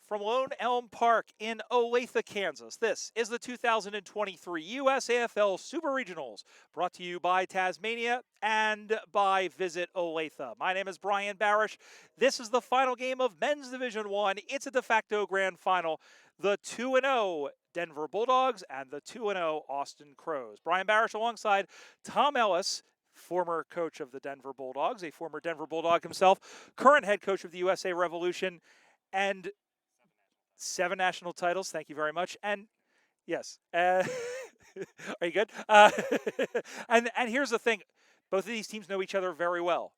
From Lone Elm Park in Olathe, Kansas, this is the 2023 USAFL Super Regionals, brought to you by Tasmania and by Visit Olathe. My name is Brian Barish. This is the final game of Men's Division 1. It's a de facto grand final. The 2-0 Denver Bulldogs and the 2-0 Austin Crows. Brian Barish alongside Tom Ellis, former coach of the Denver Bulldogs, a former Denver Bulldog himself, current head coach of the USA Revolution, and 7 national titles. Thank you very much. And yes, are you good? And here's the thing: both of these teams know each other very well.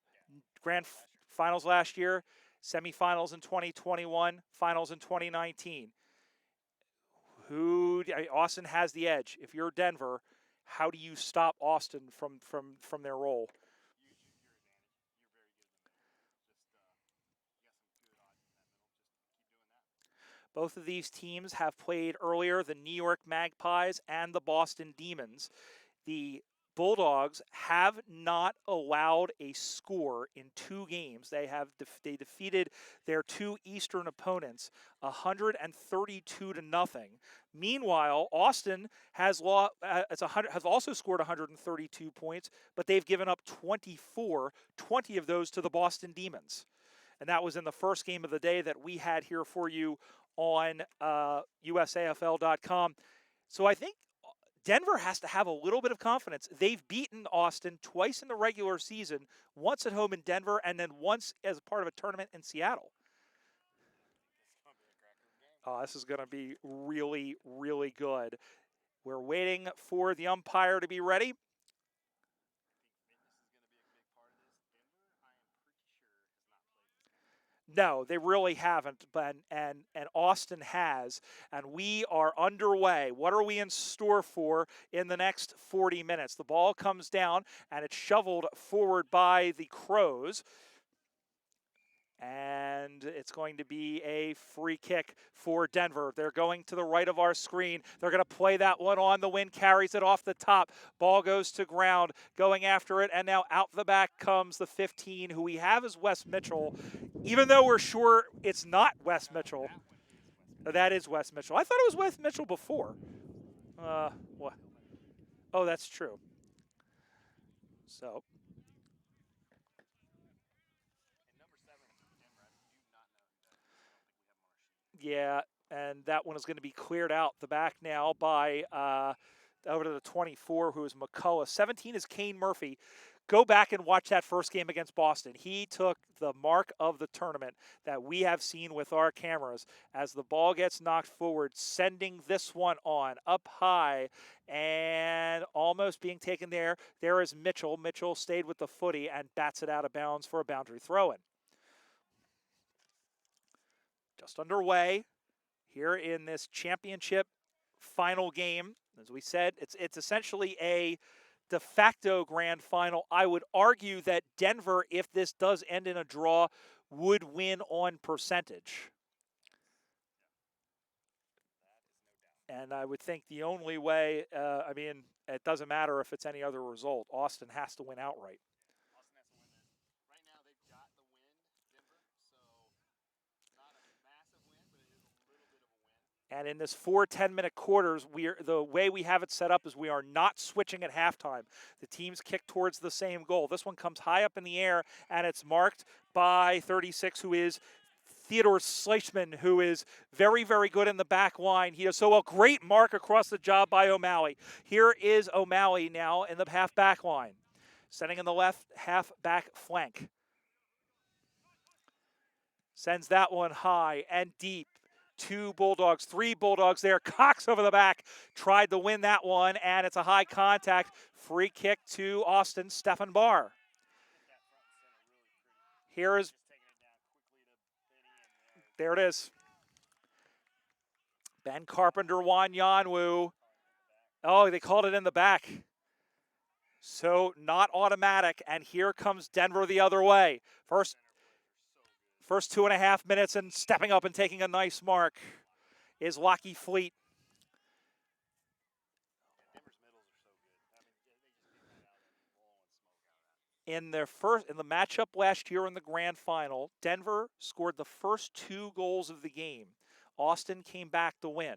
Grand finals last year, semifinals in 2021, finals in 2019. Austin has the edge. If you're Denver, how do you stop Austin from their role? Both of these teams have played earlier, the New York Magpies and the Boston Demons. The Bulldogs have not allowed a score in 2 games. They defeated their 2 Eastern opponents 132-0. Meanwhile, Austin has also scored 132 points, but they've given up 24, 20 of those to the Boston Demons. And that was in the first game of the day that we had here for you on USAFL.com. So I think Denver has to have a little bit of confidence. They've beaten Austin twice in the regular season, once at home in Denver, and then once as part of a tournament in Seattle. Oh, this is going to be really, really good. We're waiting for the umpire to be ready. No, they really haven't, but and Austin has, and we are underway. What are we in store for in the next 40 minutes? The ball comes down, and it's shoveled forward by the Crows. And it's going to be a free kick for Denver. They're going to the right of our screen. They're going to play that one on. The wind carries it off the top. Ball goes to ground, going after it. And now out the back comes the 15, who we have as Wes Mitchell, even though we're sure it's not Wes Mitchell. That is Wes Mitchell. I thought it was Wes Mitchell before. What? Oh, that's true. So. Yeah, and that one is going to be cleared out the back now by over to the 24, who is McCullough. 17 is Kane Murphy. Go back and watch that first game against Boston. He took the mark of the tournament that we have seen with our cameras as the ball gets knocked forward, sending this one on up high and almost being taken there. There is Mitchell. Mitchell stayed with the footy and bats it out of bounds for a boundary throw-in. Just underway here in this championship final game. As we said, it's essentially a de facto grand final. I would argue that Denver, if this does end in a draw, would win on percentage. And I would think the only way, it doesn't matter if it's any other result. Austin has to win outright. And in this 4 10-minute quarters, the way we have it set up is we are not switching at halftime. The teams kick towards the same goal. This one comes high up in the air, and it's marked by 36, who is Theodore Schleichman, who is very, very good in the back line. He does so well. Great mark across the job by O'Malley. Here is O'Malley now in the half back line, sending in the left half back flank. Sends that one high and deep. 2 Bulldogs, 3 Bulldogs there. Cox over the back tried to win that one, and it's a high contact free kick to Austin. Stefan Barr. There it is. Ben Carpenter, Wanyanwu. Oh, they called it in the back. So not automatic, and here comes Denver the other way. First 2.5 minutes, and stepping up and taking a nice mark is Lockie Fleet. In the matchup last year in the grand final, Denver scored the first 2 goals of the game. Austin came back to win.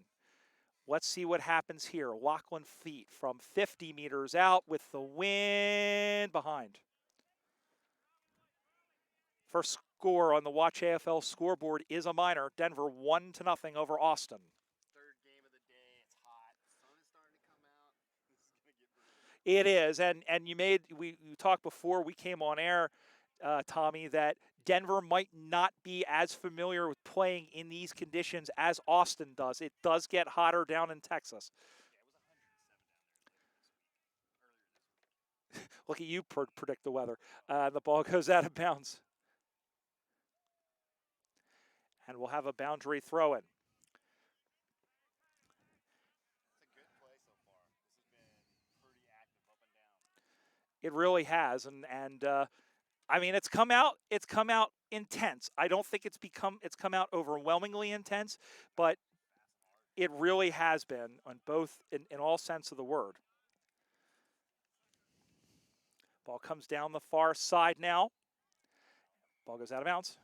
Let's see what happens here. Lachlan Feet from 50 meters out with the wind behind. First score on the Watch AFL scoreboard is a minor. Denver 1-0 over Austin. Third game of the day. It's hot. The sun is starting to come out. This is going to get brutal. It is, and we talked before we came on air, Tommy, that Denver might not be as familiar with playing in these conditions as Austin does. It does get hotter down in Texas. Yeah, it was 107 down there earlier this week. Look at you predict the weather. The ball goes out of bounds. And we'll have a boundary throw-in. It's a good play so far. This has been pretty active up and down. It really has, and I mean, it's come out intense. I don't think it's come out overwhelmingly intense, but it really has been on both in all sense of the word. Ball comes down the far side now. Ball goes out of bounds.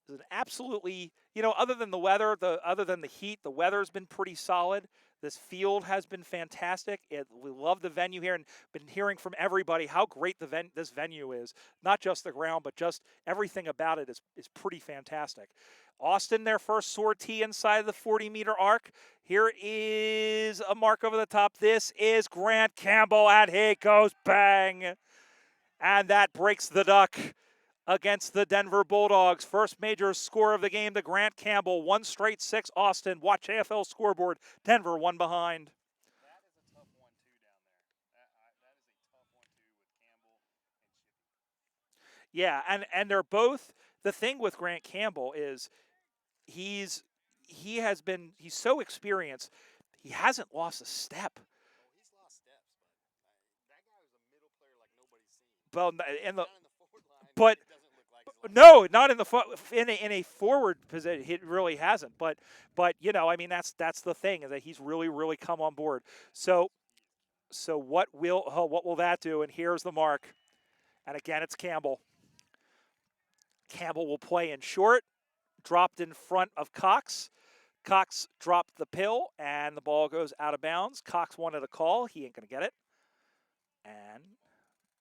It's an absolutely, other than the weather, other than the heat, the weather's been pretty solid. This field has been fantastic. We love the venue here, and been hearing from everybody how great this venue is. Not just the ground, but just everything about it is pretty fantastic. Austin, their first sortie inside of the 40-meter arc. Here is a mark over the top. This is Grant Campbell, and he goes bang. And that breaks the duck against the Denver Bulldogs. First major score of the game to Grant Campbell. 1 straight 6 Austin. Watch AFL scoreboard. Denver 1 behind. That is a tough 1-2 down there. That is a tough 1-2 with Campbell and Chippy. Yeah, and they're both, the thing with Grant Campbell is he's so experienced. He hasn't lost a step. Oh, he's lost steps, but that guy was a middle player like nobody's seen. Well, in the forward line, but it doesn't look like no, not in a forward position. It really hasn't. But I mean, that's the thing, is that he's really come on board. So what will that do? And here's the mark. And again, it's Campbell. Campbell will play in short, dropped in front of Cox. Cox dropped the pill, and the ball goes out of bounds. Cox wanted a call. He ain't going to get it. And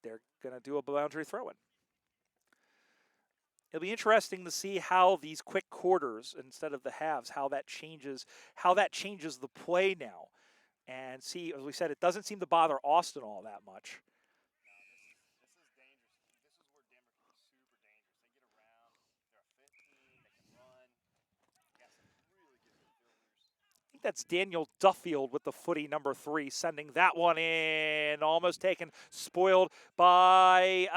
they're going to do a boundary throw-in. It'll be interesting to see how these quick quarters instead of the halves, how that changes the play now. And see, as we said, it doesn't seem to bother Austin all that much. This is dangerous. This is where Denver can be super dangerous. They get around. They're a 15. They can run. They got some really good midfielders. I think that's Daniel Duffield with the footy number 3, sending that one in. Almost taken, spoiled by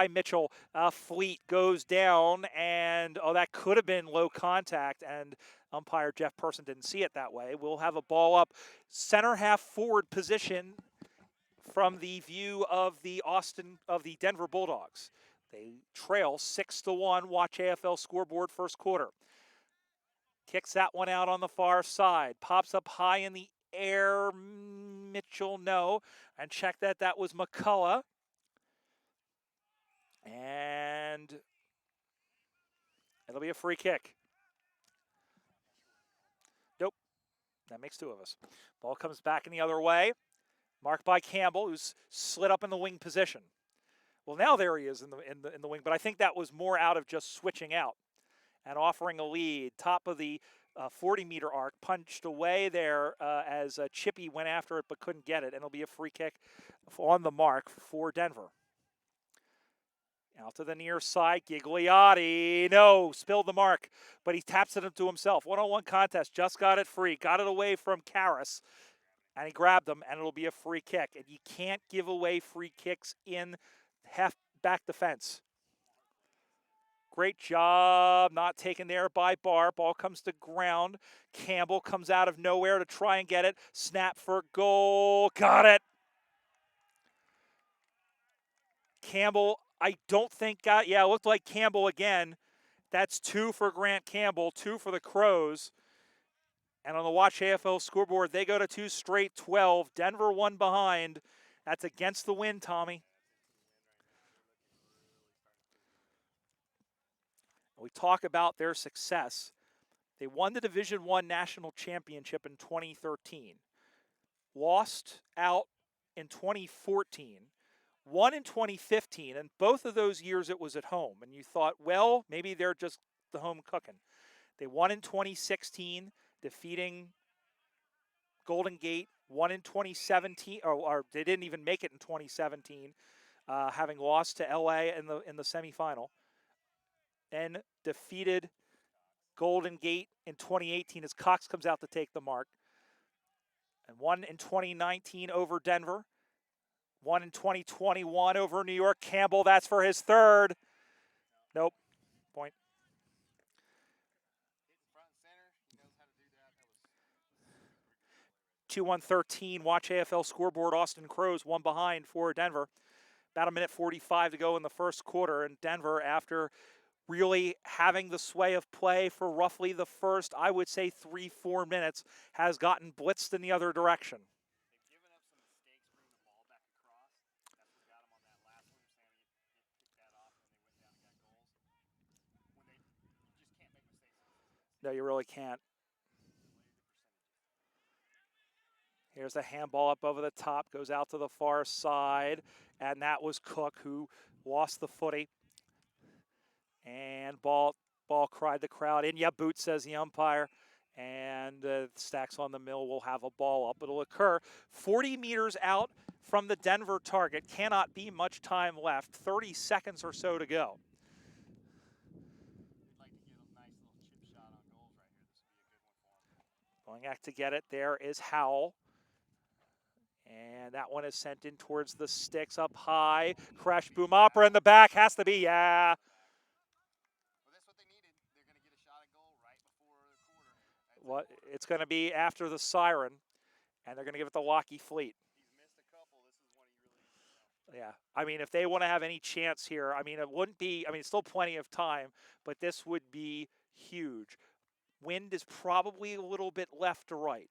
Mitchell. Fleet goes down, and that could have been low contact, and umpire Jeff Person didn't see it that way. We'll have a ball up center half forward position from the view of the Denver Bulldogs. They trail 6-1. Watch AFL scoreboard first quarter. Kicks that one out on the far side. Pops up high in the air. Mitchell, no. And check that was McCullough. And it'll be a free kick. Nope. That makes 2 of us. Ball comes back in the other way. Marked by Campbell, who's slid up in the wing position. Well, now there he is in the wing, but I think that was more out of just switching out and offering a lead. Top of the 40-meter arc, punched away there as Chippy went after it but couldn't get it, and it'll be a free kick on the mark for Denver. Out to the near side, Gigliotti. No, spilled the mark, but he taps it to himself. One-on-one contest, just got it free. Got it away from Karras, and he grabbed him, and it'll be a free kick. And you can't give away free kicks in half-back defense. Great job, not taken there by Barr. Ball comes to ground. Campbell comes out of nowhere to try and get it. Snap for goal. Got it. Campbell, I don't think got, it looked like Campbell again. That's 2 for Grant Campbell, 2 for the Crows. And on the Watch AFL scoreboard, they go to 2 straight 12. Denver 1 behind. That's against the wind, Tommy. We talk about their success. They won the Division I National Championship in 2013, lost out in 2014, won in 2015, and both of those years it was at home. And you thought, well, maybe they're just the home cooking. They won in 2016, defeating Golden Gate, won in 2017, or they didn't even make it in 2017, having lost to LA in the semifinal. Then defeated Golden Gate in 2018 as Cox comes out to take the mark. And won in 2019 over Denver. Won in 2021 over New York. Campbell, that's for his third. Nope. Point. Front and center. He knows how to do that. That was 2-1-13. Watch AFL scoreboard. Austin Crows one behind for Denver. About a minute 45 to go in the first quarter. And Denver, after really having the sway of play for roughly the first, I would say 3-4 minutes, has gotten blitzed in the other direction. they've given up some mistakes bringing the ball back across. That's what got them on that last one. Sammy kicked that off when they went down and got goals. When you just can't make mistakes on defense. No, you really can't. Here's a handball up over the top, goes out to the far side, and that was Cook who lost the footy. And ball cried the crowd in. Yeah, boot, says the umpire. And Stacks on the Mill will have a ball up. It'll occur 40 meters out from the Denver target. Cannot be much time left. 30 seconds or so to go. They'd like to get a nice little chip shot on goals right here. This would be a good one for them. Going back to get it, there is Howell. And that one is sent in towards the sticks up high. Crash boom opera in the back. Has to be, yeah. Well, that's what they needed. They're going to get a shot at goal right before the quarter. What it's going to be after the siren, and they're going to give it to Lockie Fleet. He's missed a couple. This is one he really, Yeah, I mean, if they want to have any chance here, I mean, it wouldn't be, I mean, still plenty of time, but this would be huge. Wind is probably a little bit left to right.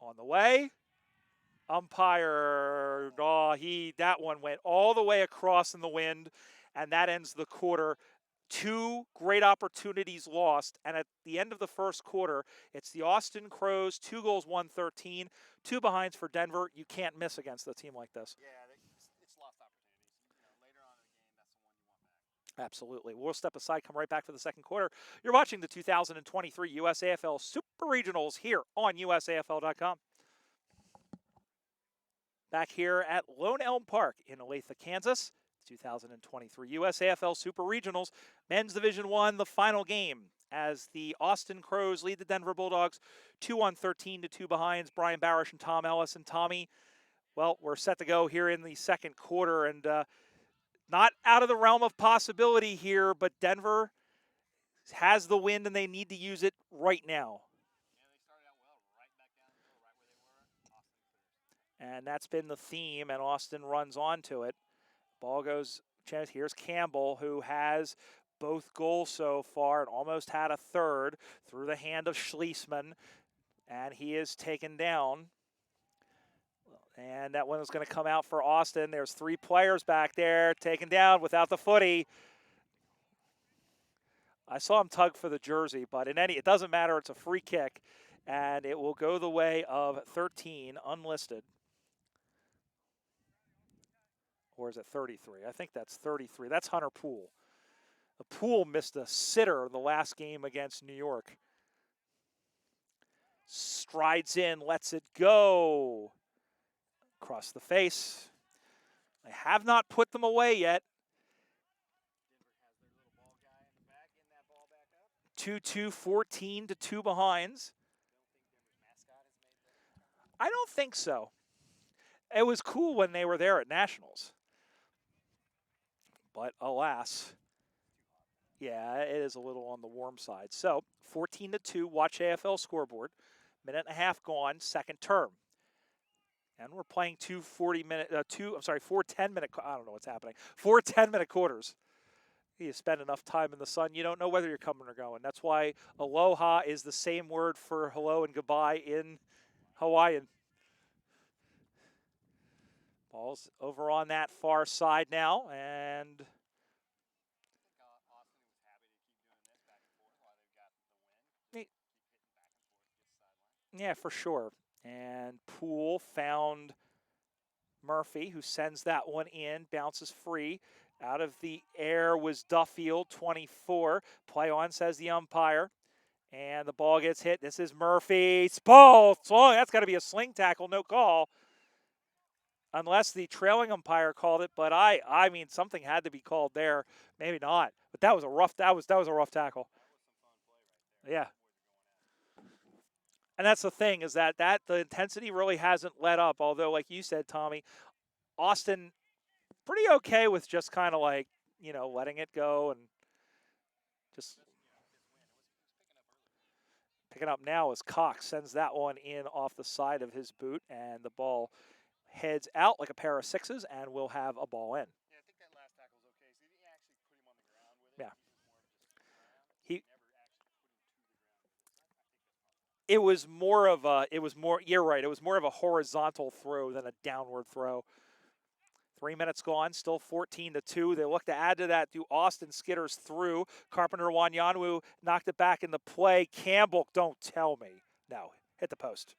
On the way, umpire, that one went all the way across in the wind, and that ends the quarter. Two great opportunities lost, and at the end of the first quarter, it's the Austin Crows, 2-1-13, 2 behinds for Denver. You can't miss against a team like this. Yeah, it's lost opportunities. Later on in the game, that's the one you want back. Absolutely. We'll step aside, come right back for the second quarter. You're watching the 2023 USAFL Super Regionals here on USAFL.com. Back here at Lone Elm Park in Olathe, Kansas. 2023 USAFL Super Regionals, Men's Division I, the final game as the Austin Crows lead the Denver Bulldogs 2-13 to 2 behinds. Brian Barish and Tom Ellis. And Tommy, well, we're set to go here in the second quarter, and not out of the realm of possibility here, but Denver has the wind and they need to use it right now. Yeah, they started out well, right back down the middle, right where they were. Austin clears. And that's been the theme, and Austin runs onto it. Ball goes, here's Campbell, who has both goals so far and almost had a third through the hand of Schlesman, and he is taken down. And that one is going to come out for Austin. There's 3 players back there taken down without the footy. I saw him tug for the jersey, but it doesn't matter. It's a free kick, and it will go the way of 13 unlisted. Or is it 33? I think that's 33. That's Hunter Poole. The Poole missed a sitter in the last game against New York. Strides in, lets it go. Across the face. They have not put them away yet. Denver has their little ball guy in the back, getting that ball back up. 2-2, 14 to 2 behinds. I don't think so. It was cool when they were there at Nationals. But alas, yeah, it is a little on the warm side. So 14 to 2, watch AFL scoreboard. Minute and a half gone, second term. And we're playing 4 10-minute, I don't know what's happening. 4 10-minute quarters. You spend enough time in the sun, you don't know whether you're coming or going. That's why aloha is the same word for hello and goodbye in Hawaiian. Ball's over on that far side now, and Yeah, for sure. And Poole found Murphy, who sends that one in, bounces free. Out of the air was Duffield, 24. Play on, says the umpire. And the ball gets hit. This is Murphy. Ball. That's got to be a sling tackle. No call. Unless the trailing umpire called it, but I mean something had to be called there. Maybe not. But that was a rough a rough tackle. Yeah. And that's the thing is that the intensity really hasn't let up. Although, like you said, Tommy, Austin pretty okay with just kind of like letting it go and just picking up now as Cox sends that one in off the side of his boot, and the ball heads out like a pair of sixes, and we'll have a ball in. Yeah, I think that last tackle was okay. So he didn't actually put him on the ground with it. Yeah. He He never actually put him to the ground. it was more of a you're right, it was more of a horizontal throw than a downward throw. 3 minutes gone, still 14-2. They look to add to that. Do Austin skitters through. Carpenter Wanyanwu knocked it back in the play. Campbell, don't tell me. No, hit the post.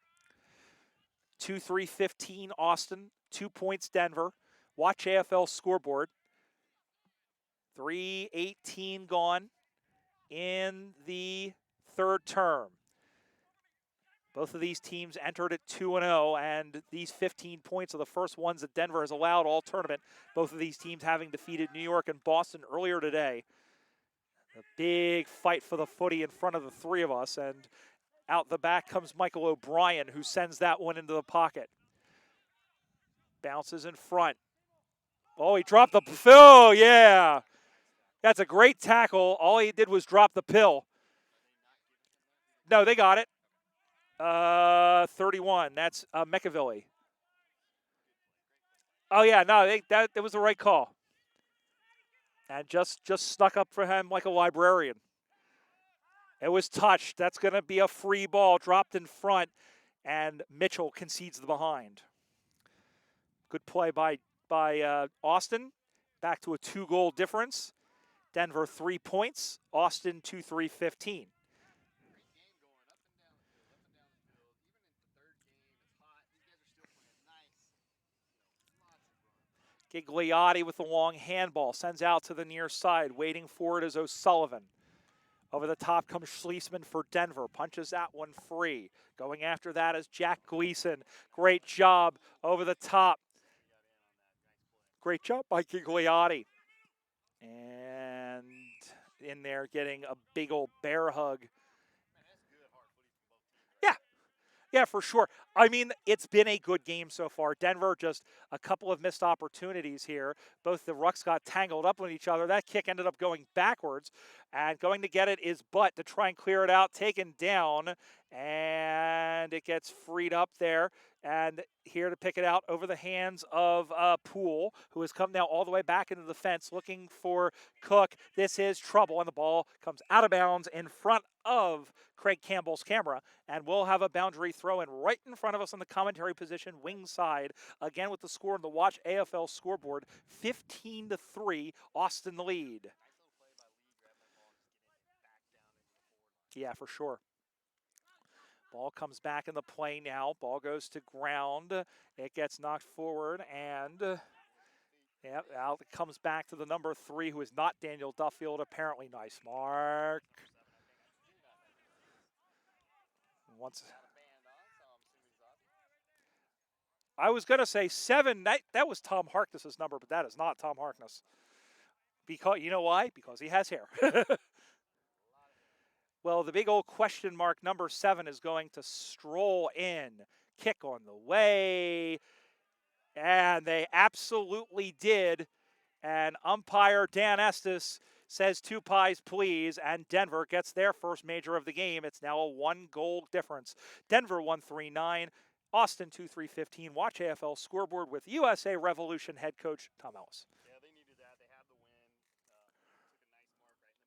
2-3-15 Austin, 2 points Denver. Watch AFL scoreboard. 3:18 gone in the third term. Both of these teams entered at 2-0, and these 15 points are the first ones that Denver has allowed all tournament. Both of these teams having defeated New York and Boston earlier today. A big fight for the footy in front of the three of us, and out the back comes Michael O'Brien, who sends that one into the pocket. Bounces in front. Oh, he dropped the pill. Yeah. That's a great tackle. All he did was drop the pill. No, they got it. 31. That's McAvilly. Oh yeah, no, that was the right call. And just snuck up for him like a librarian. It was touched. That's going to be a free ball dropped in front, and Mitchell concedes the behind. Good play by Austin. Back to a 2-goal difference. Denver 3 points. Austin 2-3-15. Gigliotti with the long handball. Sends out to the near side. Waiting for it is O'Sullivan. Over the top comes Schliessman for Denver. Punches that one free. Going after that is Jack Gleason. Great job over the top. Great job by Gigliotti. And in there getting a big old bear hug. Yeah. Yeah, for sure. I mean, it's been a good game so far. Denver, just a couple of missed opportunities here. Both the rucks got tangled up with each other. That kick ended up going backwards. And going to get it is Butt to try and clear it out. Taken down. And it gets freed up there. And here to pick it out over the hands of Poole, who has come now all the way back into the fence looking for Cook. This is trouble, and the ball comes out of bounds in front of Craig Campbell's camera, and we'll have a boundary throw in right in front of us on the commentary position, wing side. Again with the score on the Watch AFL scoreboard, 15-3, Austin the lead. Yeah, for sure. Ball comes back in the play now. Ball goes to ground. It gets knocked forward, and out it comes back to the number 3, who is not Daniel Duffield. Apparently, nice mark. Once I was going to say 7. That was Tom Harkness's number, but that is not Tom Harkness. Because you know why? Because he has hair. Well, the big old question mark number 7 is going to stroll in. Kick on the way. And they absolutely did. And umpire Dan Estes says 2 pies, please. And Denver gets their first major of the game. It's now a 1-goal difference. Denver 1-3-9. Austin 2-3-15. Watch AFL scoreboard with USA Revolution head coach Tom Ellis. Yeah, they needed that. They had the win. Took a nice mark right in the middle.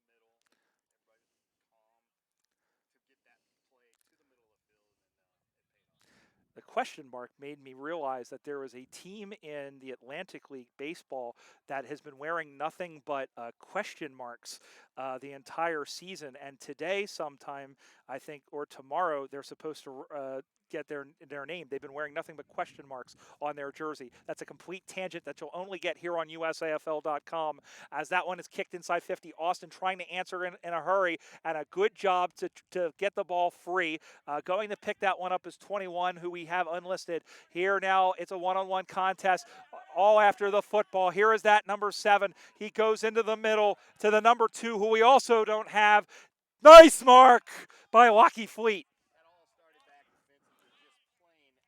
Everybody was calm to get that play to the middle of the field, and it paid off. The question mark made me realize that there is a team in the Atlantic League Baseball that has been wearing nothing but question marks the entire season. And today, sometime, I think, or tomorrow, they're supposed to get their name. They've been wearing nothing but question marks on their jersey. That's a complete tangent that you'll only get here on USAFL.com, as that one is kicked inside 50. Austin trying to answer in a hurry, and a good job to get the ball free. Going to pick that one up is 21, who we have unlisted. Here now, it's a one-on-one contest, all after the football. Here is that number 7. He goes into the middle to the number 2, who we also don't have. Nice mark by Lucky Fleet. That all started back defensively, just plain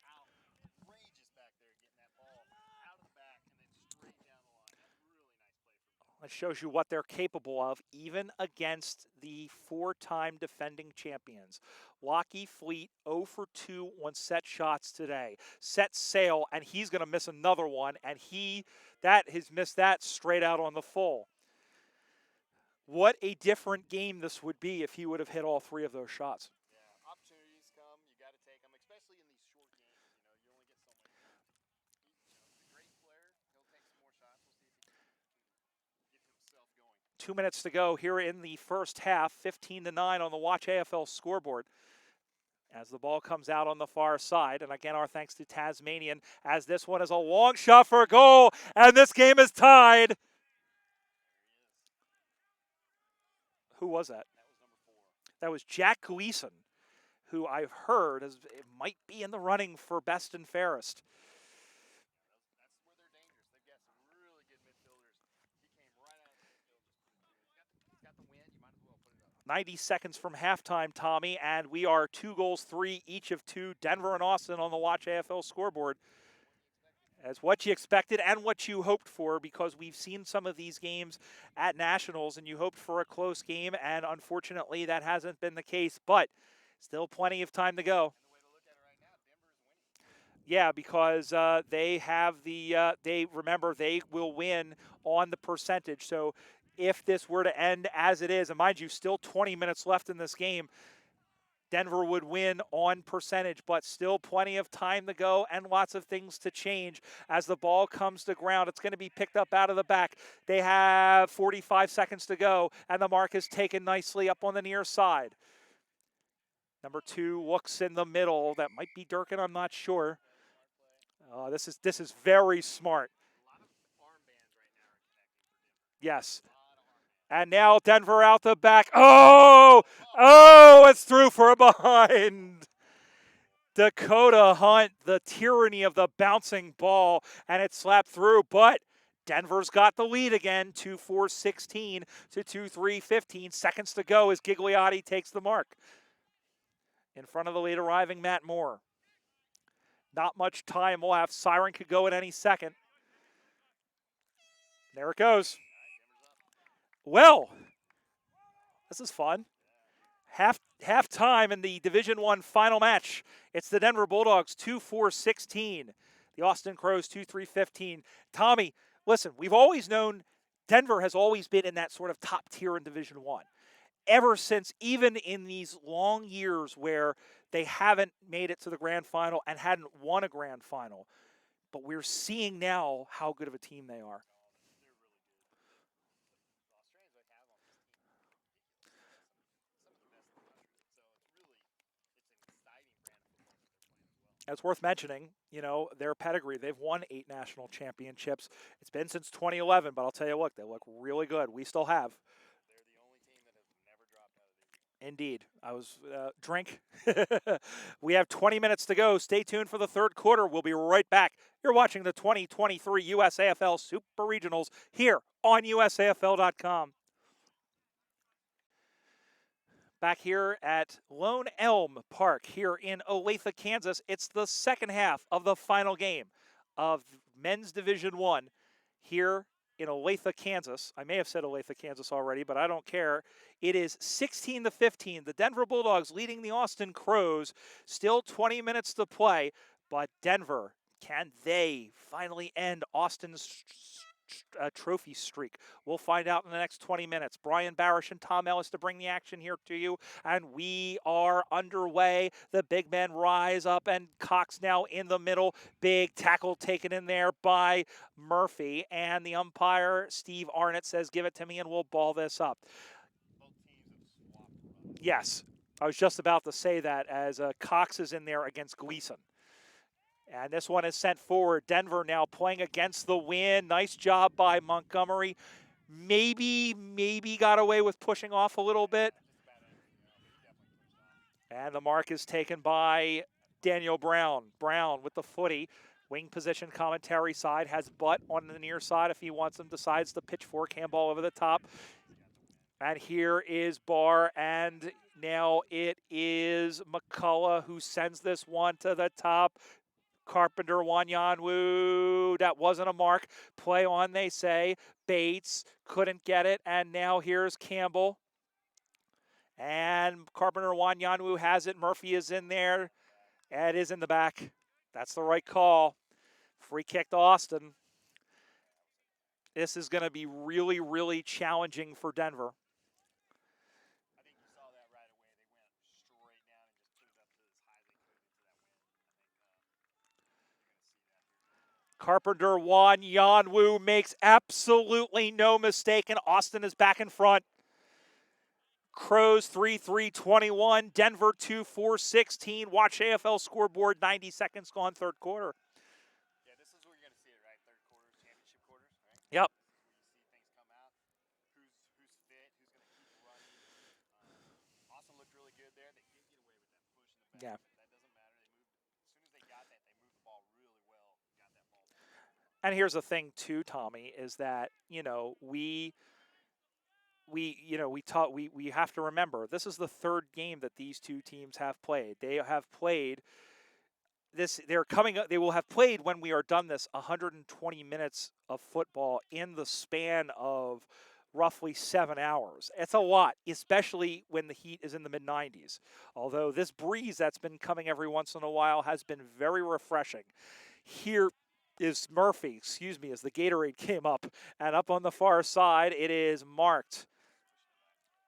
outrageous back there, getting that ball out of the back and then straight down the line. That's a really nice play for them. That shows you what they're capable of, even against the 4-time defending champions. Lucky Fleet 0 for 2 on set shots today. Set sail, and he's going to miss another one, and he's missed that straight out on the full. What a different game this would be if he would have hit all 3 of those shots. Yeah, opportunities come, you got to take them, especially in these short games. You only get so many. He's a great player. He'll take some more shots. We'll see if he can get himself going. 2 minutes to go here in the first half, 15-9 on the Watch AFL scoreboard. As the ball comes out on the far side, and again, our thanks to Tasmanian, as this one is a long shot for a goal, and this game is tied. Who was that? That was number 4. That was Jack Gleason, who I've heard might be in the running for best and fairest. That's where they're dangerous. They've got some really good midfielders. He came right out of the midfield. He's got the win. You might as well put it up. 90 seconds from halftime, Tommy, and we are 2 goals, 3 each of 2. Denver and Austin on the Watch AFL scoreboard. As what you expected and what you hoped for, because we've seen some of these games at Nationals, and you hoped for a close game, and unfortunately that hasn't been the case, but still plenty of time to go. And the way to look at it right now, Denver is winning. Yeah, because they have they will win on the percentage. So if this were to end as it is, and mind you, still 20 minutes left in this game, Denver would win on percentage, but still plenty of time to go and lots of things to change as the ball comes to ground. It's going to be picked up out of the back. They have 45 seconds to go, and the mark is taken nicely up on the near side. Number 2 looks in the middle. That might be Durkin, I'm not sure. This is very smart. A lot of armbands right now are connecting for Denver. Yes. And now Denver out the back. Oh, it's through for a behind. Dakota Hunt, the tyranny of the bouncing ball, and it slapped through, but Denver's got the lead again, 2-4-16 to 2-3-15. Seconds to go as Gigliotti takes the mark. In front of the lead arriving Matt Moore. Not much time left. Siren could go at any second. There it goes. Well, this is fun. Half time in the Division I final match. It's the Denver Bulldogs 2-4-16. The Austin Crows 2-3-15. Tommy, listen, we've always known Denver has always been in that sort of top tier in Division I. Ever since, even in these long years where they haven't made it to the grand final and hadn't won a grand final. But we're seeing now how good of a team they are. It's worth mentioning, their pedigree. They've won 8 national championships. It's been since 2011, but I'll tell you, look, they look really good. We still have. They're the only team that has never dropped out of the Indeed. I was, drink. We have 20 minutes to go. Stay tuned for the third quarter. We'll be right back. You're watching the 2023 USAFL Super Regionals here on USAFL.com. Back here at Lone Elm Park here in Olathe, Kansas. It's the second half of the final game of Men's Division I here in Olathe, Kansas. I may have said Olathe, Kansas already, but I don't care. It is 16-15. The Denver Bulldogs leading the Austin Crows. Still 20 minutes to play, but Denver, can they finally end Austin's trophy streak? We'll find out in the next 20 minutes. Brian Barish and Tom Ellis to bring the action here to you, and we are underway. The big men rise up, and Cox now in the middle. Big tackle taken in there by Murphy, and the umpire, Steve Arnott, says, give it to me and we'll ball this up. Both teams have swapped. Yes, I was just about to say that as Cox is in there against Gleason. And this one is sent forward. Denver now playing against the wind. Nice job by Montgomery. Maybe got away with pushing off a little bit. Just about anything, but he definitely pushed off. And the mark is taken by Daniel Brown. Brown with the footy. Wing position commentary side. Has Butt on the near side if he wants him. Decides to pitchfork handball over the top. And here is Barr, and now it is McCullough who sends this one to the top. Carpenter, Wanyanwu, that wasn't a mark. Play on, they say. Bates couldn't get it, and now here's Campbell. And Carpenter, Wanyanwu has it. Murphy is in there. And it is in the back. That's the right call. Free kick to Austin. This is going to be really, really challenging for Denver. I think you saw that right away. They went straight down and just put it up to as high as they could into that wind. I think you're going to see that here. Carpenter, Wanyanwu makes absolutely no mistake, and Austin is back in front. Crows 3-3-21, Denver 2-4-16. Watch AFL scoreboard, 90 seconds gone, third quarter. Yeah, this is where you're going to see it, right? Third quarters, championship quarters, right? Yep. Where you see things come out. Who's fit, who's going to keep running. Austin looked really good there. They did get away with that push in the back. Yeah. But that doesn't matter. They moved. As soon as they got that, they moved the ball really well. Got that ball. And here's the thing too, Tommy, is that, we have to remember this is the third game that these two teams have played. They have played this. They will have played, when we are done this, 120 minutes of football in the span of roughly 7 hours. It's a lot, especially when the heat is in the mid-90s. Although this breeze that's been coming every once in a while has been very refreshing. Here is Murphy, as the Gatorade came up. And up on the far side, it is marked.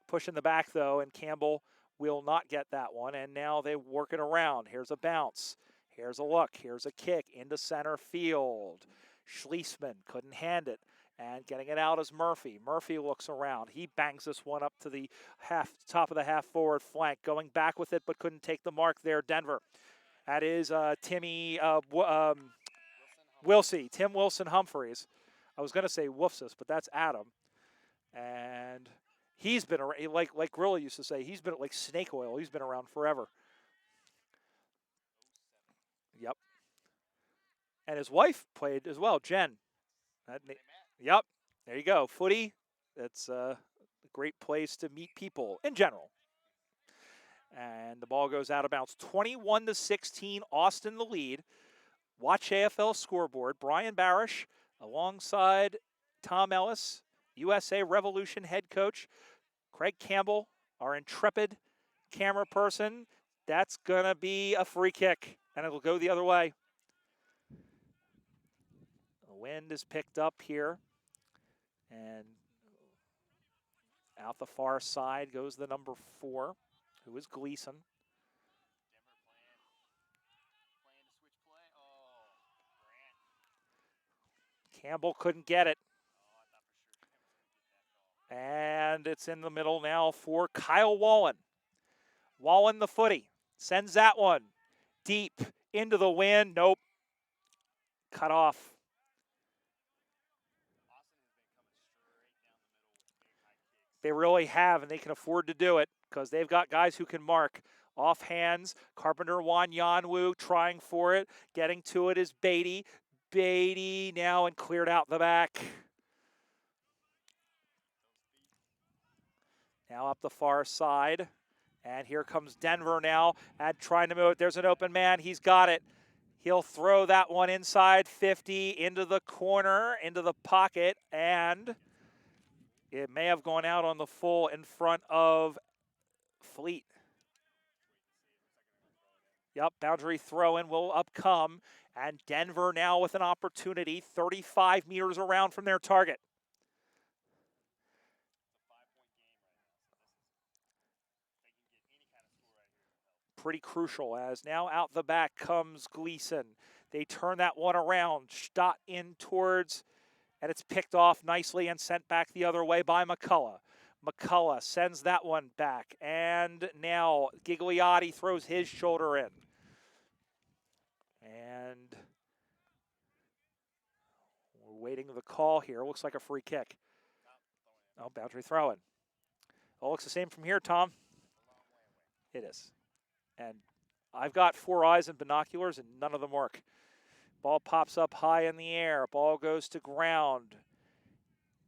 Pushing the back, though, and Campbell will not get that one. And now they work it around. Here's a bounce. Here's a look. Here's a kick into center field. Schlesman couldn't hand it. And getting it out is Murphy. Murphy looks around. He bangs this one up to the top of the half-forward flank. Going back with it, but couldn't take the mark there, Denver. That is Timmy Wilsey. Tim Wilson Humphreys. I was going to say Woofsis, but that's Adam. And he's been around, like Grilla used to say, he's been like snake oil. He's been around forever. Yep. And his wife played as well, Jen. Yep. There you go. Footy. It's a great place to meet people in general. And the ball goes out of bounds. 21-16, Austin the lead. Watch AFL scoreboard. Brian Barish alongside Tom Ellis, USA Revolution head coach. Craig Campbell, our intrepid camera person. That's going to be a free kick, and it'll go the other way. The wind is picked up here, and out the far side goes the number 4, who is Gleason. Campbell couldn't get it. And it's in the middle now for Kyle Wallen. Wallen the footy. Sends that one deep into the wind. Nope. Cut off. They really have, and they can afford to do it because they've got guys who can mark. Off hands, Carpenter Wanyanwu trying for it. Getting to it is Beatty. Beatty now and cleared out the back. Now up the far side. And here comes Denver now and trying to move it. There's an open man. He's got it. He'll throw that one inside 50 into the corner, into the pocket, and it may have gone out on the full in front of Fleet. Yep, boundary throw-in will upcome, and Denver now with an opportunity 35 meters around from their target. Pretty crucial, as now out the back comes Gleason. They turn that one around, shot in towards, and it's picked off nicely and sent back the other way by McCullough. McCullough sends that one back, and now Gigliotti throws his shoulder in. And we're waiting the call here. Looks like a free kick. Oh, boundary throw-in. All looks the same from here, Tom. It is. And I've got 4 eyes and binoculars, and none of them work. Ball pops up high in the air. Ball goes to ground.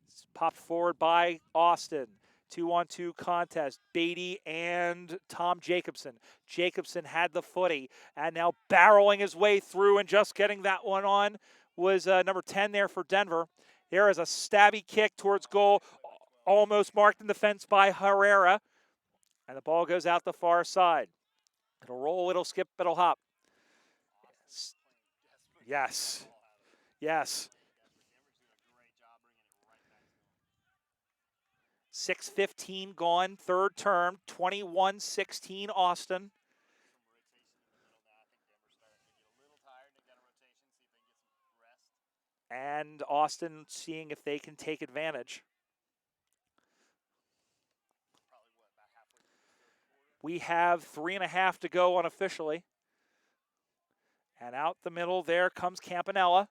It's popped forward by Austin. 2-on-2 contest. Beatty and Tom Jacobson. Jacobson had the footy, and now barreling his way through and just getting that one on was number 10 there for Denver. There is a stabby kick towards goal, almost marked in the fence by Herrera, and the ball goes out the far side. It'll roll, it'll skip, it'll hop. Yes. Yes. 6:15 gone, third term, 21-16 Austin. And Austin seeing if they can take advantage. We have 3.5 to go unofficially. And out the middle there comes Campanella.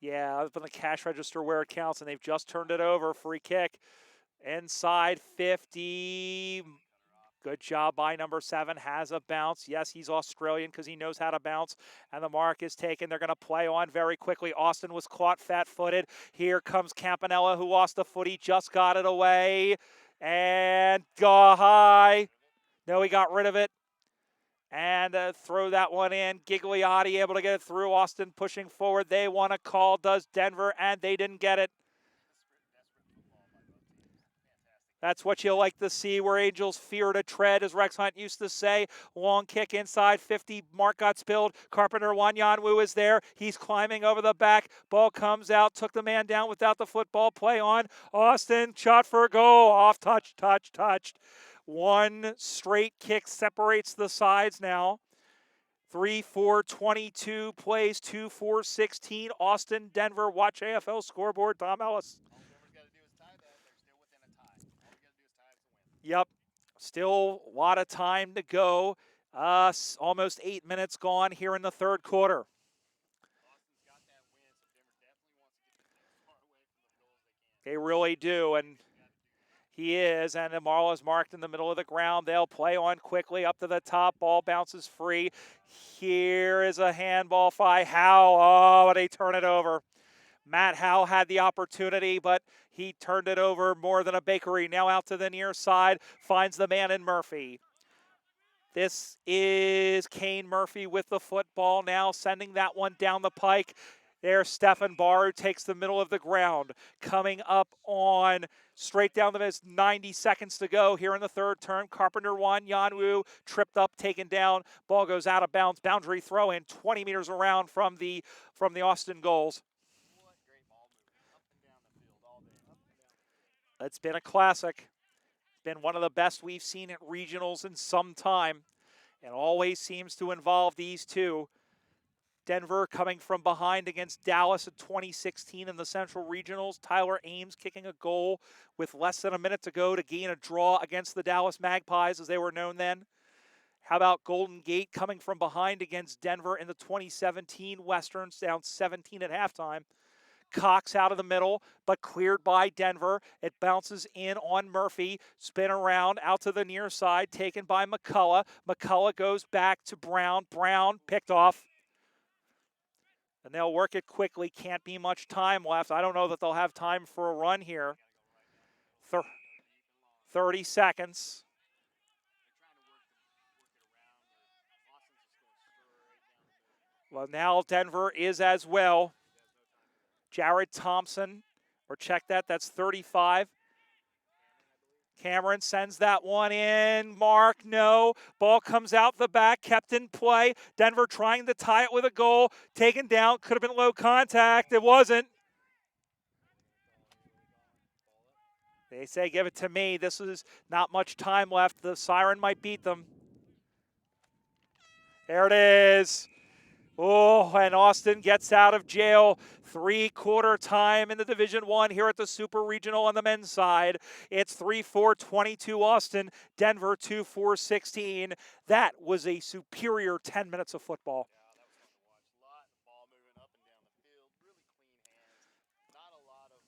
Yeah, up on the cash register where it counts, and they've just turned it over. Free kick. Inside 50. Good job by number 7. Has a bounce. Yes, he's Australian because he knows how to bounce. And the mark is taken. They're going to play on very quickly. Austin was caught fat-footed. Here comes Campanella, who lost the footy. Just got it away. And go high. No, he got rid of it. And throw that one in. Gigliotti able to get it through. Austin pushing forward. They want a call, does Denver, and they didn't get it. That's what you like to see, where Angels fear to tread, as Rex Hunt used to say. Long kick inside 50. Mark got spilled. Carpenter Wanyanwu is there. He's climbing over the back. Ball comes out. Took the man down without the football. Play on. Austin, shot for a goal. Off, touched. One straight kick separates the sides now. 3-4-22 plays 2-4-16. Austin, Denver. Watch AFL scoreboard. Tom Ellis. Yep, still a lot of time to go. Almost 8 minutes gone here in the third quarter. They really do, and he is, and Marl is marked in the middle of the ground. They'll play on quickly up to the top. Ball bounces free. Here is a handball by Howe. Oh, they turn it over. Matt Howe had the opportunity, but he turned it over more than a bakery. Now out to the near side, finds the man in Murphy. This is Kane Murphy with the football now, sending that one down the pike. There's Stefan Barr, who takes the middle of the ground. Coming up on straight down the middle, 90 seconds to go here in the third term. Carpenter Wanyanwu tripped up, taken down. Ball goes out of bounds. Boundary throw in 20 meters around from the Austin goals. It's been a classic. Been one of the best we've seen at regionals in some time. It always seems to involve these two. Denver coming from behind against Dallas in 2016 in the Central Regionals. Tyler Ames kicking a goal with less than a minute to go to gain a draw against the Dallas Magpies, as they were known then. How about Golden Gate coming from behind against Denver in the 2017 Westerns, down 17 at halftime. Cox out of the middle, but cleared by Denver. It bounces in on Murphy. Spin around out to the near side, taken by McCullough. McCullough goes back to Brown. Brown picked off. And they'll work it quickly. Can't be much time left. I don't know that they'll have time for a run here. 30 seconds. Well, now Denver is as well. Jared Thompson, or check that, that's 35. Cameron sends that one in. Mark, no. Ball comes out the back, kept in play. Denver trying to tie it with a goal. Taken down, could have been low contact. It wasn't. They say, give it to me. This is not much time left. The siren might beat them. There it is. Oh, and Austin gets out of jail. 3/4 time in the Division I here at the Super Regional on the men's side. It's 3-4-22 Austin, Denver 2-4-16. That was a superior 10 minutes of football. Yeah, that was fun to watch. A lot of ball moving up and down the field. Really clean hands. Not a lot of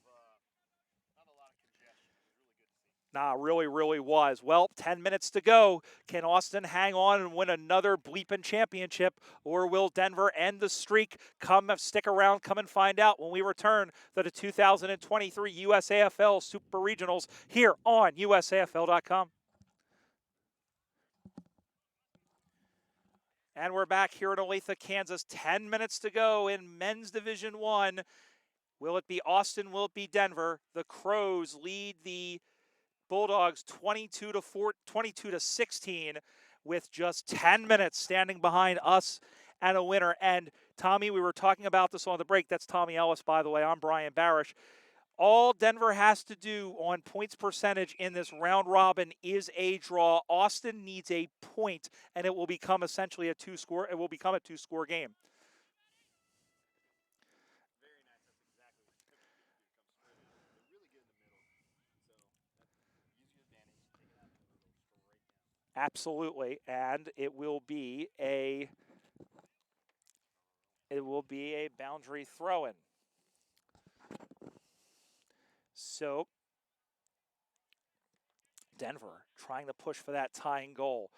congestion. It was really good to see. Nah, really was. Well, 10 minutes to go. Can Austin hang on and win another bleeping championship, or will Denver end the streak? Stick around, come and find out when we return to the 2023 USAFL Super Regionals here on USAFL.com. And we're back here in Olathe, Kansas. 10 minutes to go in men's Division I. Will it be Austin? Will it be Denver? The Crows lead the Bulldogs 22-16 with just 10 minutes standing behind us and a winner. And Tommy, we were talking about this on the break. That's Tommy Ellis, by the way. I'm Brian Barish. All Denver has to do on points percentage in this round robin is a draw. Austin needs a point, and it will become essentially a two-score. It will become a two-score game. Very nice. That's exactly what you typically do. Come straight in. They're really good in the middle. So use your advantage. Take it out in the middle. Go straight down. Absolutely, and it will be a boundary throw-in. So Denver trying to push for that tying goal.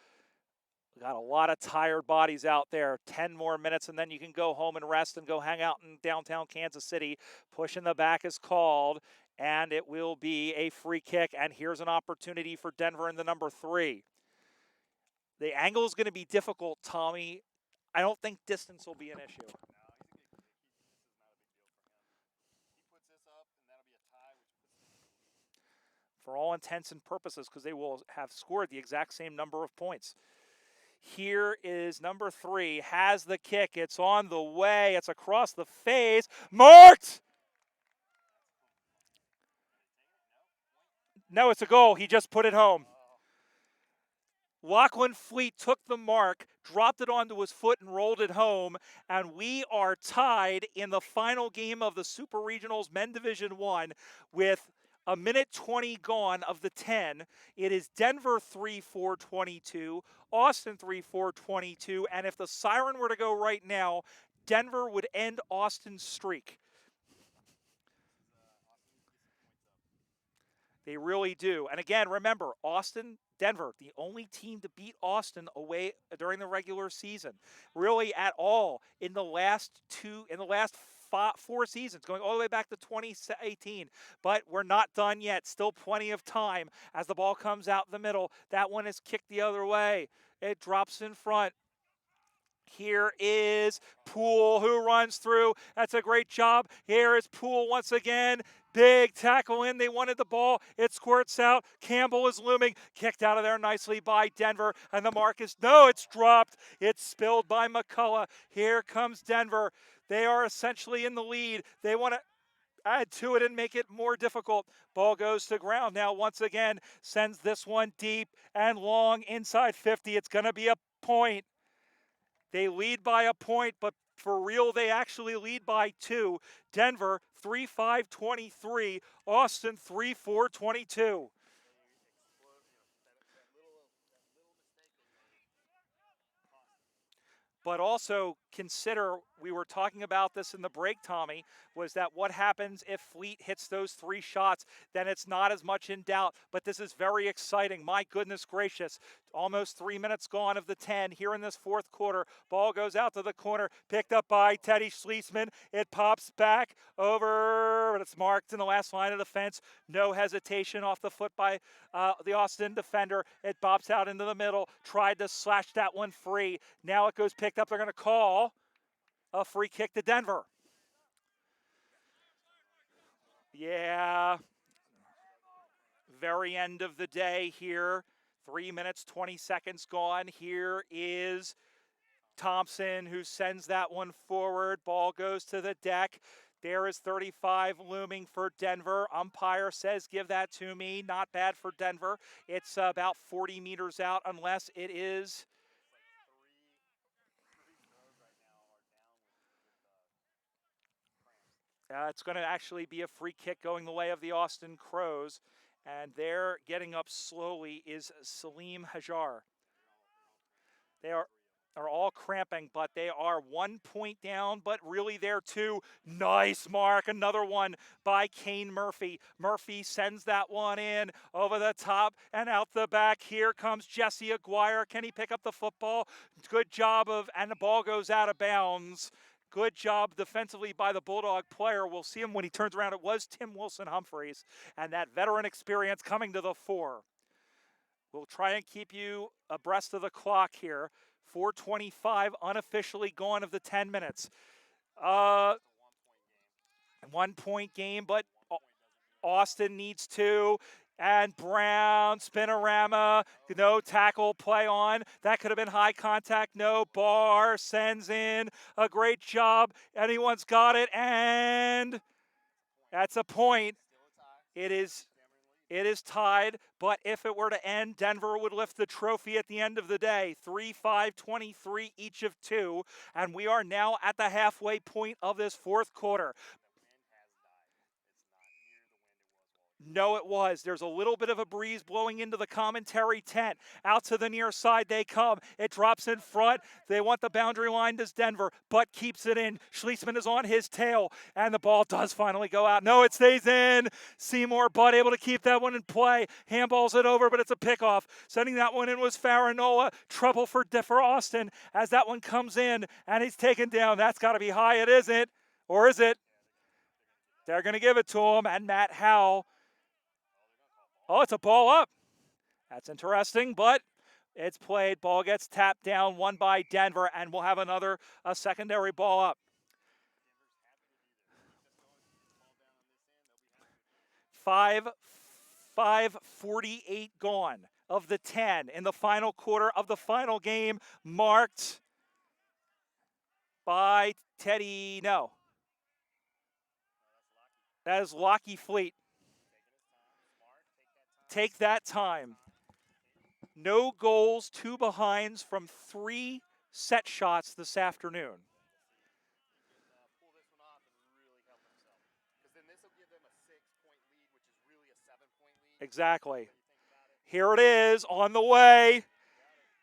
We got a lot of tired bodies out there. 10 more minutes, and then you can go home and rest and go hang out in downtown Kansas City. Push in the back is called, and it will be a free kick. And here's an opportunity for Denver in the number 3. The angle is going to be difficult, Tommy. I don't think distance will be an issue. No, this is not a big deal for him. He puts this up, and that'll be a tie, which puts them in the lead. For all intents and purposes, because they will have scored the exact same number of points. Here is number 3, has the kick. It's on the way. It's across the face. Marked! No, it's a goal. He just put it home. Lachlan Fleet took the mark, dropped it onto his foot, and rolled it home. And we are tied in the final game of the Super Regionals Men Division I with a minute 20 gone of the 10. It is Denver 3-4-22, Austin 3-4-22, and if the siren were to go right now, Denver would end Austin's streak. They really do. And again, remember, Austin, Denver, the only team to beat Austin away during the regular season, really at all in the last 4 seasons, going all the way back to 2018. But we're not done yet. Still plenty of time as the ball comes out the middle. That one is kicked the other way. It drops in front. Here is Poole who runs through. That's a great job. Here is Poole once again. Big tackle in. They wanted the ball. It squirts out. Campbell is looming. Kicked out of there nicely by Denver. And the mark is, no, it's dropped. It's spilled by McCullough. Here comes Denver. They are essentially in the lead. They want to add to it and make it more difficult. Ball goes to ground now once again. Sends this one deep and long inside 50. It's going to be a point. They lead by a point, but for real, they actually lead by 2. Denver 3-5-23, Austin 3-4-22. But also consider, we were talking about this in the break, Tommy, was that what happens if Fleet hits those 3 shots? Then it's not as much in doubt. But this is very exciting. My goodness gracious. Almost 3 minutes gone of the 10 here in this 4th quarter. Ball goes out to the corner, picked up by Teddy Schliessman. It pops back over, but it's marked in the last line of defense. No hesitation off the foot by the Austin defender. It bops out into the middle. Tried to slash that one free. Now it goes picked up. They're going to call a free kick to Denver. Yeah. very end of the day here. 3 minutes, 20 seconds gone. Here is Thompson, who sends that one forward. Ball goes to the deck. There is 35 looming for Denver. Umpire says, give that to me. Not bad for Denver. It's about 40 meters out, unless it is. It's going to actually be a free kick going the way of the Austin Crows. And they're getting up slowly is Salim Hajar. They are all cramping, but they are 1 point down, but really they're two. Nice mark, another one by Kane Murphy. Murphy sends that one in over the top and out the back. Here comes Jesse Aguirre. Can he pick up the football? Good job and the ball goes out of bounds. Good job defensively by the Bulldog player. We'll see him when he turns around. It was Tim Wilson-Humphreys, and that veteran experience coming to the fore. We'll try and keep you abreast of the clock here. 4:25 unofficially gone of the 10 minutes. 1 point game, but Austin needs 2. And Brown, spinorama, no tackle play on. That could have been high contact. No, Barr sends in a great job. Anyone's got it, and that's a point. It is tied, but if it were to end, Denver would lift the trophy at the end of the day. 3-5-23, each of 2, and we are now at the halfway point of this fourth quarter. No, it was. There's a little bit of a breeze blowing into the commentary tent. Out to the near side they come. It drops in front. They want the boundary line, does Denver, but keeps it in. Schliessman is on his tail, and the ball does finally go out. No, it stays in. Seymour Butt able to keep that one in play. Handballs it over, but it's a pickoff. Sending that one in was Farinola. Trouble for Austin as that one comes in, and he's taken down. That's got to be high. It isn't. Or is it? They're going to give it to him, and Matt Howell. Oh, it's a ball up. That's interesting, but it's played. Ball gets tapped down, won by Denver, and we'll have a secondary ball up. 5:48 gone of the 10 in the final quarter of the final game, marked by Teddy. No. That is Lockie Fleet. Take that time. No goals, 2 behinds from 3 set shots this afternoon. Exactly. Here it is on the way.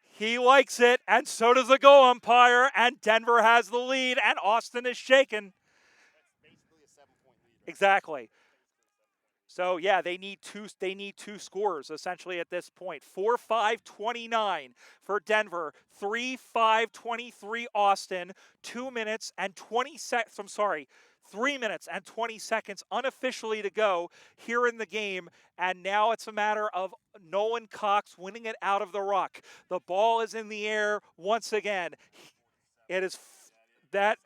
He likes it, and so does the goal umpire, and Denver has the lead, and Austin is shaken. Exactly. So, yeah, they need two scores, essentially, at this point. 4-5-29 for Denver. 3-5-23 Austin. 2 minutes and 20 seconds. 3 minutes and 20 seconds unofficially to go here in the game. And now it's a matter of Nolan Cox winning it out of the ruck. The ball is in the air once again. It is that...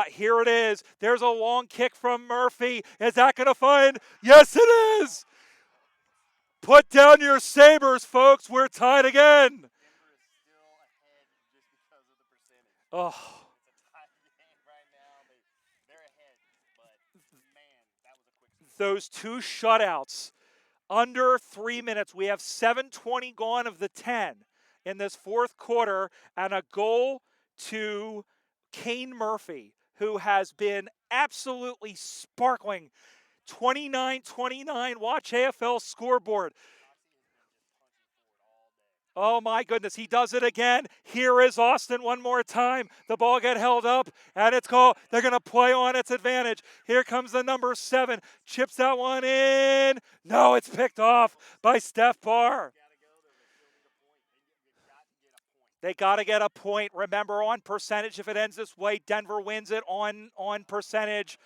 here it is. There's a long kick from Murphy. Is that going to find? Yes, it is. Put down your sabers, folks. We're tied again. Oh. Those 2 shutouts under 3 minutes. We have 7:20 gone of the 10 in this fourth quarter, and a goal to Kane Murphy, who has been absolutely sparkling. 29-29, watch AFL scoreboard. Oh my goodness, he does it again. Here is Austin one more time. The ball got held up, and it's called. They're going to play on its advantage. Here comes the number 7. Chips that one in. No, it's picked off by Steph Barr. They got to get a point. Remember, on percentage, if it ends this way, Denver wins it on percentage.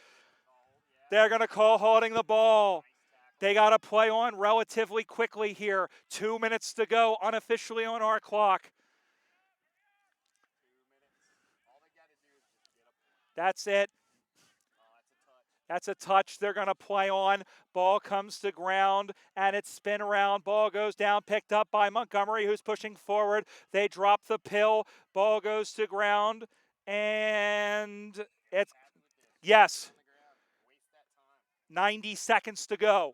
They're going to call holding the ball. They got to play on relatively quickly here. 2 minutes to go, unofficially on our clock. That's it. That's a touch they're going to play on. Ball comes to ground, and it's spin around. Ball goes down, picked up by Montgomery, who's pushing forward. They drop the pill. Ball goes to ground, and it's, yes, 90 seconds to go.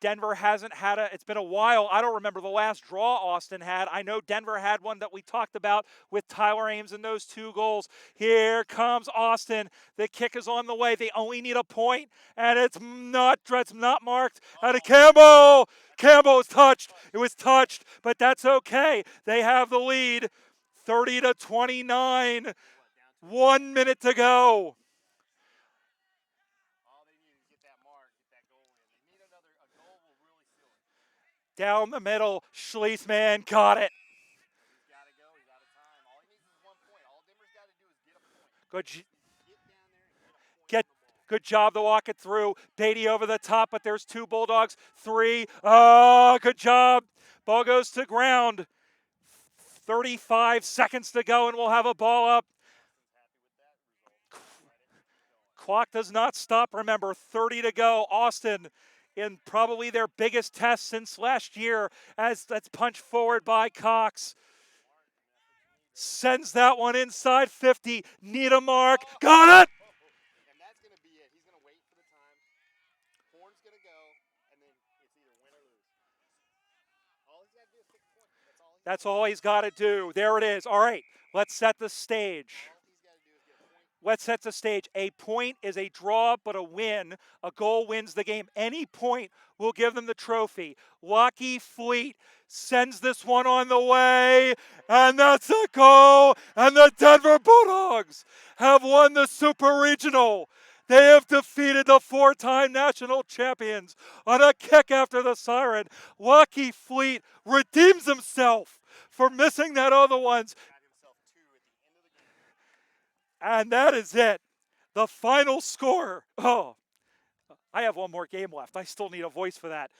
Denver hasn't had it's been a while. I don't remember the last draw Austin had. I know Denver had one that we talked about with Tyler Ames and those 2 goals. Here comes Austin. The kick is on the way. They only need a point, and it's not marked. And Campbell is touched. It was touched, but that's okay. They have the lead, 30-29. 1 minute to go. Down the middle, Schließman got it. He's got to go. He's out of time. All he needs is 1 point. All Denver's got to do is get a point. Good job to walk it through. Beatty over the top, but there's 2 Bulldogs. 3. Oh, good job. Ball goes to ground. 35 seconds to go, and we'll have a ball up. Clock does not stop. Remember, 30 to go. Austin in probably their biggest test since last year, as that's punched forward by Cox. Sends that one inside 50. Need a mark. Got it! And that's going to be it. He's going to wait for the time. Horn's going to go, and then it's either win or lose. All he's got to do is pick a point. That's all he's got to do. There it is. All right, let's set the stage. Let's set the stage. A point is a draw, but a win. A goal wins the game. Any point will give them the trophy. Lucky Fleet sends this one on the way, and that's a goal. And the Denver Bulldogs have won the Super Regional. They have defeated the 4-time national champions on a kick after the siren. Lucky Fleet redeems himself for missing that other ones. And that is it. The final score. Oh, I have one more game left. I still need a voice for that.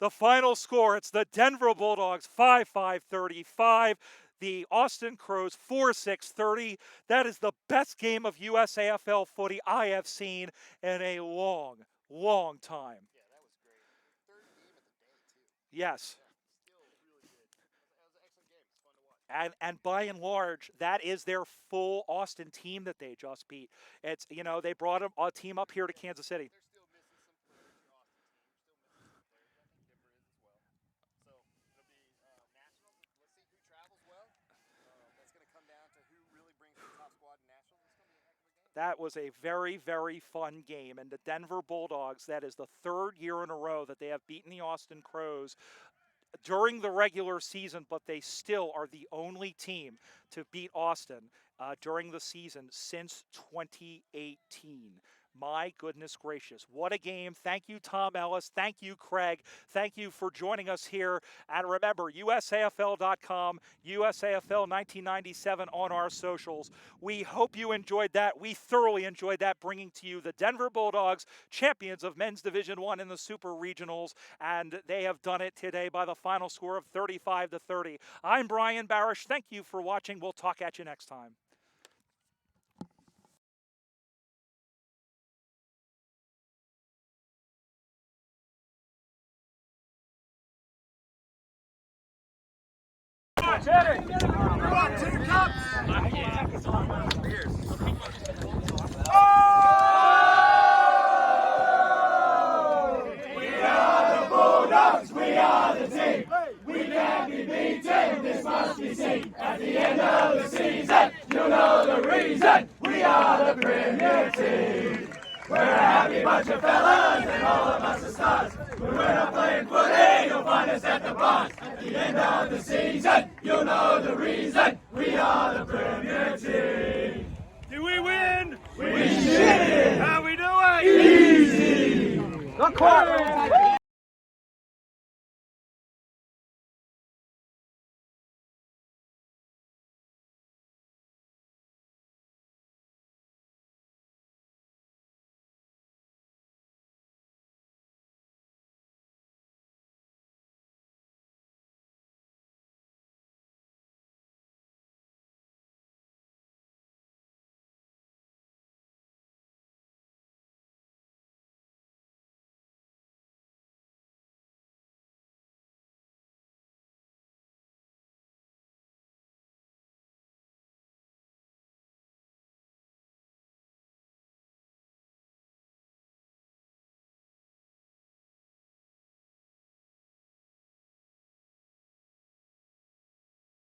The final score, it's the Denver Bulldogs 5-5-35. The Austin Crows 4-6-30. That is the best game of USAFL footy I have seen in a long, long time. Yeah, that was great. Third game of the day, too. Yes. Still really good. That was an excellent game. It's fun to watch. And by and large, that is their full Austin team that they just beat. It's, you know, they brought a team up here to Kansas City. They're still missing some players. The Austin team. They're still missing some players. I think Denver is as well. So it'll be nationals. Let's see who travels well. That's going to come down to who really brings the top squad to nationals. It's going to be a heck of a game. That was a very, very fun game. And the Denver Bulldogs, that is the 3rd year in a row that they have beaten the Austin Crows during the regular season, but they still are the only team to beat Austin during the season since 2018. My goodness gracious, what a game. Thank you, Tom Ellis. Thank you, Craig. Thank you for joining us here. And remember, USAFL.com, USAFL 1997 on our socials. We hope you enjoyed that. We thoroughly enjoyed that, bringing to you the Denver Bulldogs, champions of Men's Division I in the Super Regionals. And they have done it today by the final score of 35-30. I'm Brian Barish. Thank you for watching. We'll talk at you next time. Cheddar! We want 2 cups! We are the Bulldogs, we are the team. We can't be beaten, this must be seen. At the end of the season, you'll know the reason. We are the Premier team. We're a happy bunch of fellas, and all of us are stars. When we're not playing footy, you'll find us at the bars. At the end of the season, you'll know the reason. We are the Premier team. Do we win? We did! How we doing? Easy! Not quite.